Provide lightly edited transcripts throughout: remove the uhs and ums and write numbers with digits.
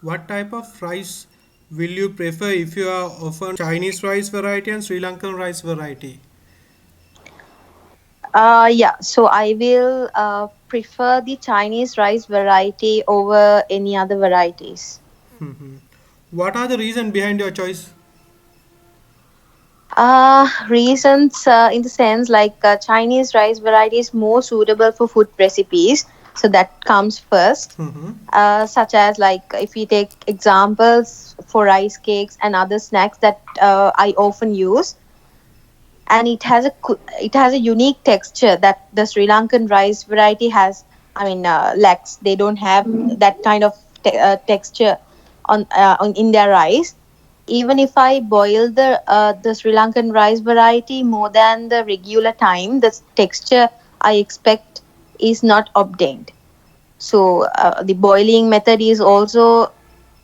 What type of rice will you prefer if you are often Chinese rice variety and Sri Lankan rice variety? Yeah, so I will prefer the Chinese rice variety over any other varieties. What are the reason behind your choice? Reasons in the sense like Chinese rice variety is more suitable for food recipes, so that comes first. Such as like if we take examples for rice cakes and other snacks that I often use, and it has a unique texture that the Sri Lankan rice variety has. I mean, lacks. They don't have that kind of texture on in their rice. Even if I boil the Sri Lankan rice variety more than the regular time, the texture I expect is not obtained. So the boiling method is also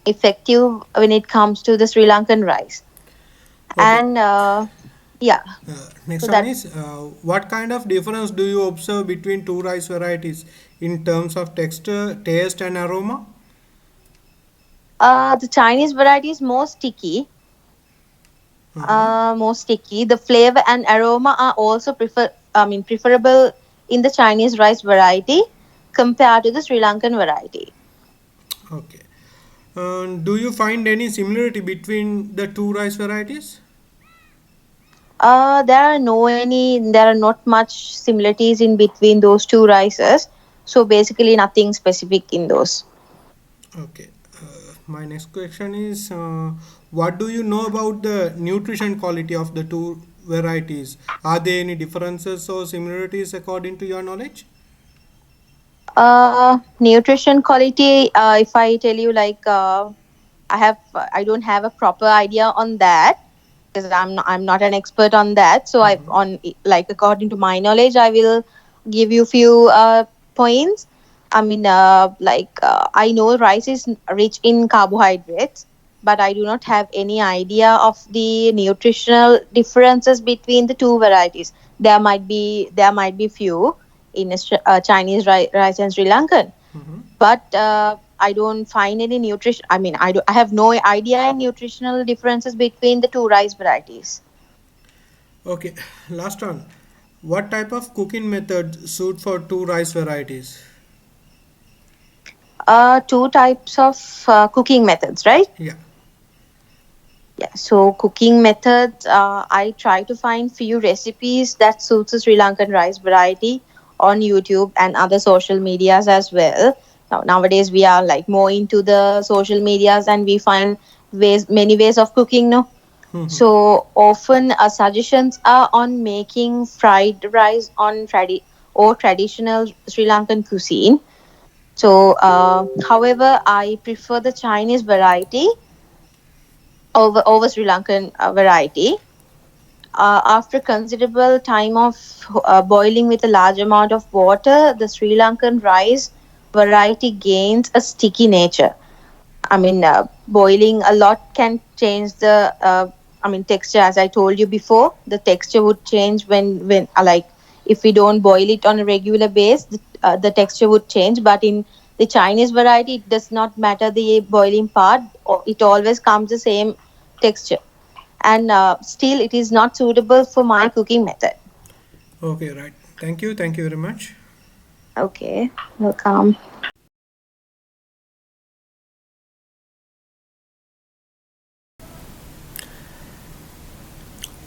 effective when it comes to the Sri Lankan rice. Okay. And yeah, Next so one that is what kind of difference do you observe between two rice varieties in terms of texture, taste, and aroma? the Chinese variety is more sticky. More sticky. The flavor and aroma are also preferable in the Chinese rice variety compared to the Sri Lankan variety. Okay. Do you find any similarity between the two rice varieties? There are not much similarities in between those two rices. So basically, nothing specific in those. Okay. My next question is what do you know about the nutrition quality of the two varieties? Are there any differences or similarities according to your knowledge? Nutrition quality. If I tell you, like, I don't have a proper idea on that because I'm not an expert on that. So I on like according to my knowledge, I will give you few points. I mean, I know rice is rich in carbohydrates, but I do not have any idea of the nutritional differences between the two varieties. There might be few in Chinese rice and Sri Lankan, but I don't find any nutrition. I mean, I have no idea any nutritional differences between the two rice varieties. Okay. Last one. What type of cooking method suit for two rice varieties? Two types of cooking methods, right? Yeah. Yeah. So cooking methods, I try to find few recipes that suits the Sri Lankan rice variety on YouTube and other social medias as well. Nowadays we are like more into the social medias and we find many ways of cooking. No, so often suggestions are on making fried rice on traditional Sri Lankan cuisine. So, however, I prefer the Chinese variety over Sri Lankan variety. After considerable time of boiling with a large amount of water, the Sri Lankan rice variety gains a sticky nature. I mean, boiling a lot can change the. Texture. As I told you before, the texture would change when like if we don't boil it on a regular base, the texture would change. But in the Chinese variety, it does not matter the boiling part. It always comes the same texture, and still, it is not suitable for my cooking method. Okay, right. Thank you. Thank you very much. Okay, welcome.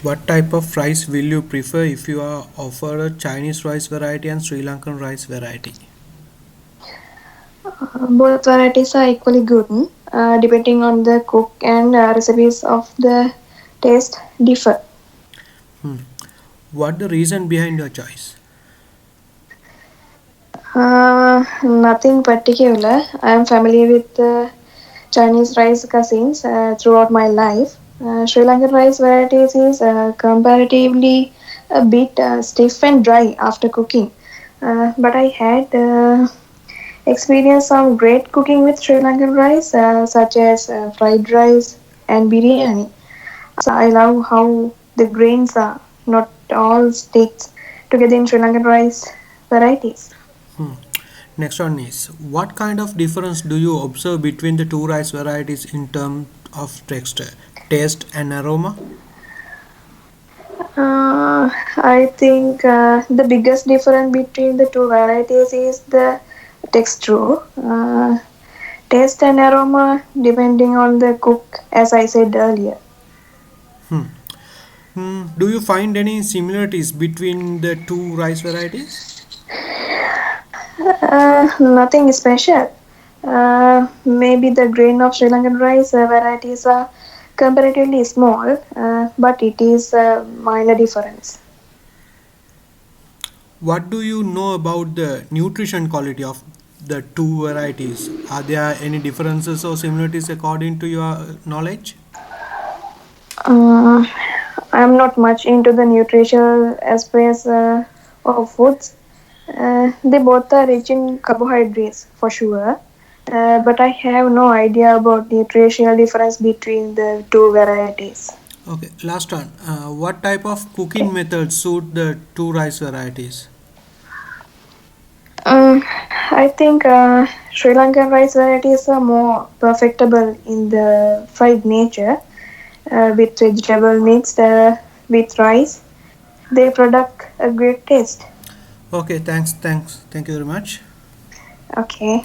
What type of rice will you prefer if you are offered a Chinese rice variety and Sri Lankan rice variety? Both varieties are equally good, depending on the cook and recipes of the taste differ. What the reason behind your choice? Nothing particular. I am familiar with Chinese rice cuisines throughout my life. Sri Lankan rice varieties is comparatively a bit stiff and dry after cooking. But I had experienced some great cooking with Sri Lankan rice, such as fried rice and biryani. I love how the grains are not all sticks together in Sri Lankan rice varieties. Next one is, what kind of difference do you observe between the two rice varieties in terms of texture, taste, and aroma? I think the biggest difference between the two varieties is the texture, taste, and aroma, depending on the cook, as I said earlier. Hmm. Do you find any similarities between the two rice varieties? Nothing special. Maybe the grain of Sri Lankan rice varieties are comparatively small, but it is a minor difference. What do you know about the nutrition quality of the two varieties? Are there any differences or similarities according to your knowledge? Uh, I'm not much into the nutritional aspects of foods. They both are rich in carbohydrates for sure, but I have no idea about nutritional difference between the two varieties. Okay, last one. What type of cooking methods suit the two rice varieties? I think Sri Lankan rice varieties are more perfectable in the fried nature with vegetable mixed with rice. They product a great taste. Okay, thanks. Thank you very much. Okay.